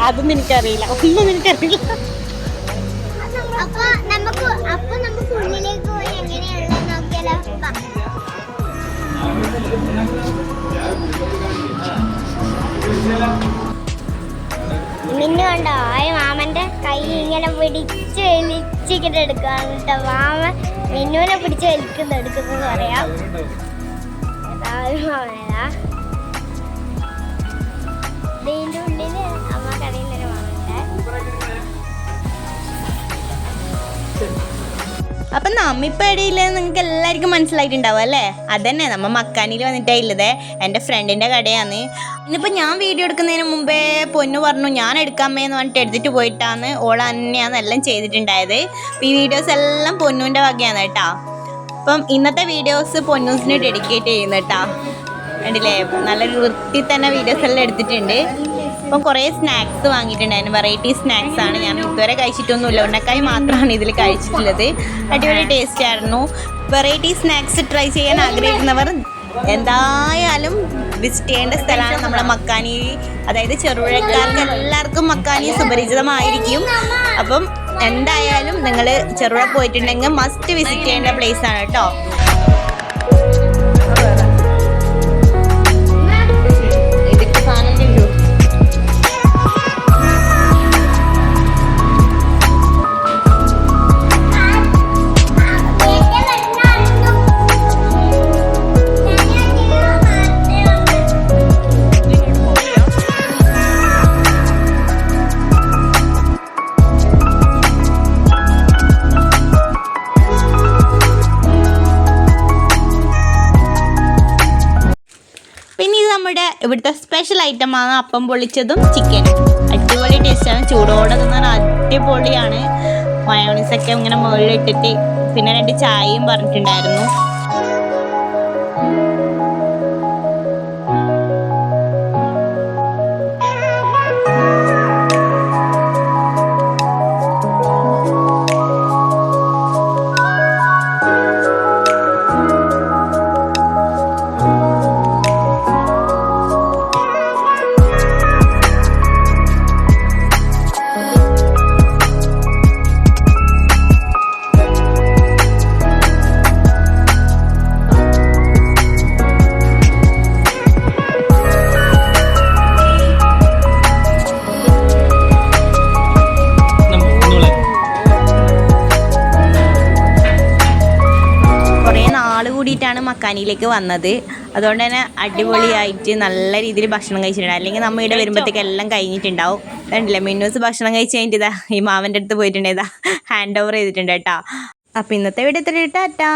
അതൊന്നും എനിക്കറിയില്ല, ഒന്നും എനിക്കറിയില്ല. മിന്നു കണ്ടോ മാമന്റെ കൈ ഇങ്ങനെ പിടിച്ച് വലിച്ചിങ്ങനെ എടുക്കാണ് കേട്ടോ. മാമൻ മിന്നുവിനെ പിടിച്ച് എടുക്കുന്നത് പറയാം. മാമനേതാ ഇതിന്റെ ഉള്ളില് അമ്മ കടയിൽ നിന്ന് മാമന്റെ. അപ്പം നമ്മിപ്പോൾ ഇടയില്ലെന്ന് നിങ്ങൾക്ക് എല്ലാവർക്കും മനസ്സിലായിട്ടുണ്ടാവും അല്ലേ? അതന്നെ നമ്മൾ മക്കാനിയിൽ വന്നിട്ടായില്ലതേ, എൻ്റെ ഫ്രണ്ടിൻ്റെ കടയാണ്. ഇന്നിപ്പോൾ ഞാൻ വീഡിയോ എടുക്കുന്നതിന് മുമ്പേ പൊന്നു പറഞ്ഞു ഞാൻ എടുക്കാമേന്ന് പറഞ്ഞിട്ട് എടുത്തിട്ട് പോയിട്ടാണ് ഓൾ തന്നെയാണ് എല്ലാം ചെയ്തിട്ടുണ്ടായത്. ഈ വീഡിയോസ് എല്ലാം പൊന്നുവിൻ്റെ വകയാണ് കേട്ടോ. അപ്പം ഇന്നത്തെ വീഡിയോസ് പൊന്നൂസിന് ഡെഡിക്കേറ്റ് ചെയ്യുന്നു കേട്ടോ. കണ്ടില്ലേ, നല്ലൊരു വൃത്തി തന്നെ വീഡിയോസ് എല്ലാം എടുത്തിട്ടുണ്ട്. അപ്പം കുറേ സ്നാക്സ് വാങ്ങിയിട്ടുണ്ടായിരുന്നു, വെറൈറ്റി സ്നാക്സ് ആണ്. ഞാൻ ഇതുവരെ കഴിച്ചിട്ടൊന്നുമില്ല, ഉണ്ടക്കായി മാത്രമാണ് ഇതിൽ കഴിച്ചിട്ടുള്ളത്. അടിപൊളി ടേസ്റ്റ് ആയിരുന്നു. വെറൈറ്റി സ്നാക്സ് ട്രൈ ചെയ്യാൻ ആഗ്രഹിക്കുന്നവർ എന്തായാലും വിസിറ്റ് ചെയ്യേണ്ട സ്ഥലമാണ് നമ്മുടെ മക്കാനി. അതായത് ചെറുപുഴക്കാർക്ക് എല്ലാവർക്കും മക്കാനി സുപരിചിതമായിരിക്കും. അപ്പം എന്തായാലും നിങ്ങൾ ചെറുപുഴ പോയിട്ടുണ്ടെങ്കിൽ മസ്റ്റ് വിസിറ്റ് ചെയ്യേണ്ട പ്ലേസ് ആണ് കേട്ടോ. പിന്നെ ഇത് നമ്മുടെ ഇവിടുത്തെ സ്പെഷ്യൽ ഐറ്റമാണ് അപ്പം പൊള്ളിച്ചതും ചിക്കനും. അടിപൊളി ടേസ്റ്റാണ്, ചൂടോടെ തിന്നാൻ അടിപൊളിയാണ്. മയോണീസൊക്കെ ഇങ്ങനെ മുകളിലിട്ടിട്ട് പിന്നെ 2 ചായയും പറഞ്ഞിട്ടുണ്ടായിരുന്നു. കൂടിയിട്ടാണ് മക്കാനിയിലേക്ക് വന്നത്. അതുകൊണ്ട് തന്നെ അടിപൊളിയായിട്ട് നല്ല രീതിയിൽ ഭക്ഷണം കഴിച്ചിട്ടുണ്ട്. അല്ലെങ്കിൽ നമ്മൾ ഇവിടെ വരുമ്പോഴത്തേക്ക് എല്ലാം കഴിഞ്ഞിട്ടുണ്ടാവും. കണ്ടില്ലേ, മിന്നൂസ് ഭക്ഷണം കഴിച്ച് കഴിഞ്ഞിട്ട് ഇതാ ഈ മാവൻ്റെ അടുത്ത് പോയിട്ടുണ്ട്, ഇതാ ഹാൻഡ് ഓവർ ചെയ്തിട്ടുണ്ട് കേട്ടോ. അപ്പം ഇന്നത്തെ വീഡിയോ ഇത്രയും ടാറ്റാ.